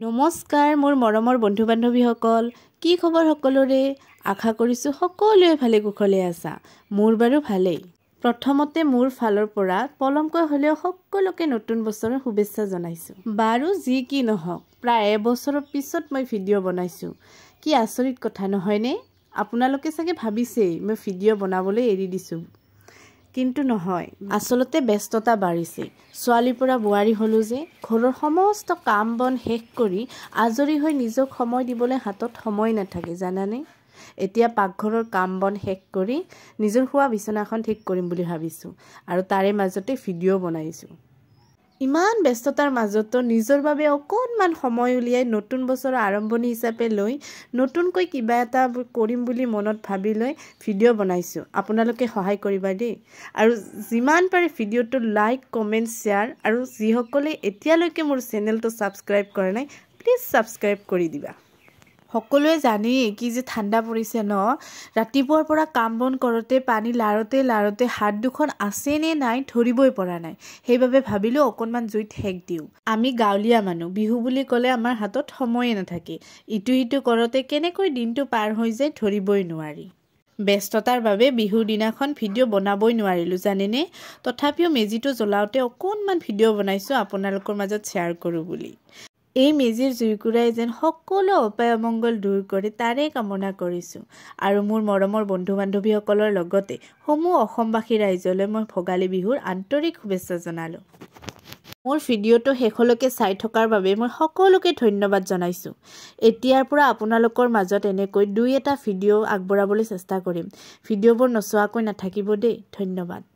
নমস্কাৰ মোৰ মৰমৰ বন্ধু বান্ধৱীসকল কি খবৰ সকলোৰে আশা কৰিছো সকলোৱে ভালে কুশলে আছা মোৰ বাৰু ভালেই প্ৰথমতে মোৰ ফালৰ পৰা পলমকৈ হলেও সকলোকে নতুন বছৰৰ শুভেচ্ছা জনাইছো বাৰু যি কি নহওক প্ৰায় এবছৰৰ পিছত মই ভিডিঅ' বনাইছো কি আচৰিত কথা নহয়নে আপোনালোকে চাগে ভাবিছেই মই ভিডিঅ' বনাবলৈ এৰি দিছো কিন্তু নহয় আসলতে ব্যস্ততা বাঢ়িছে ছোৱালীৰ পৰা বুৱাৰী হলো যে ঘৰৰ সমস্ত কাম বন শেষ কৰি আজৰি হৈ নিজক সময় দিবলৈ হাতত সময় নাথাকে জানানে এতিয়া পাকঘৰৰ কাম বন শেষ কৰি নিজৰ খোৱা বিছনাখন ঠিক কৰিম বুলি ভাবিছো আৰু তাৰে মাজতে ভিডিঅ' বনাইছো ইমান ব্যস্ততাৰ মাজতো নিজৰ বাবে অকণমান সময় উলিয়াই নতুন বছৰৰ আৰম্ভণি হিচাপে লৈ নতুনকৈ কিবা এটা কৰিম বুলি মনত ভাবি লৈ ভিডিঅ' বনাইছো আপোনালোকে সহায় কৰিবা দেই আৰু যিমান পাৰে ভিডিঅ'টো লাইক কমেন্ট শেয়াৰ আৰু যিসকলে এতিয়ালৈকে মোৰ চেনেলটো সাবস্ক্ৰাইব কৰা নাই প্লিজ সাবস্ক্ৰাইব কৰি দিবা সকলোৱে জানি কি যে ঠাণ্ডা পৰিছে ন ৰাতিপুৱাৰ পৰা কাম বন কৰোতে পানী লাৰতে হাত দুখন আছে নে নাই ধৰিবই পৰা নাই সেইভাবে ভাবিলো অকনমান জুইত হেক দিও আমি গাঁৱলীয়া মানুহ বিহু বুলি ক'লে আমাৰ হাতত সময় নাথাকে ইটো হিটো কৰোতে কেনেকৈ দিনটো পাৰ হৈ যায় ধৰিবই নোৱাৰি ব্যস্ততাৰ বাবে বিহুৰ দিনাখন ভিডিঅ' বনাবই নোৱাৰিলো জানেনে তথাপিও মেজিটো জ্বলাওতে অকনমান ভিডিঅ' বনাইছো আপোনালোকৰ মাজত শেয়াৰ কৰো বুলি এই মেজিৰ জুইকুৰাই যেন সকলো অপায় অমংগল দূৰ কৰি তাৰে কামনা কৰিছো আৰু মোৰ মৰমৰ বন্ধু বান্ধৱীসকলৰ লগতে সমূহ অসমবাসী ৰাইজলৈ মই ভোগালী বিহুৰ আন্তৰিক শুভেচ্ছা জনালো মোৰ ভিডিঅ'টো শেষলৈকে চাই থকাৰ বাবে মই সকলোকে ধন্যবাদ জনাইছো এতিয়াৰ পৰা আপোনালোকৰ মাজত এনেকৈ দুই এটা ভিডিঅ' আগবঢ়াবলৈ চেষ্টা কৰিম ভিডিঅ'বোৰ নচোৱাকৈ নাথাকিব দেই ধন্যবাদ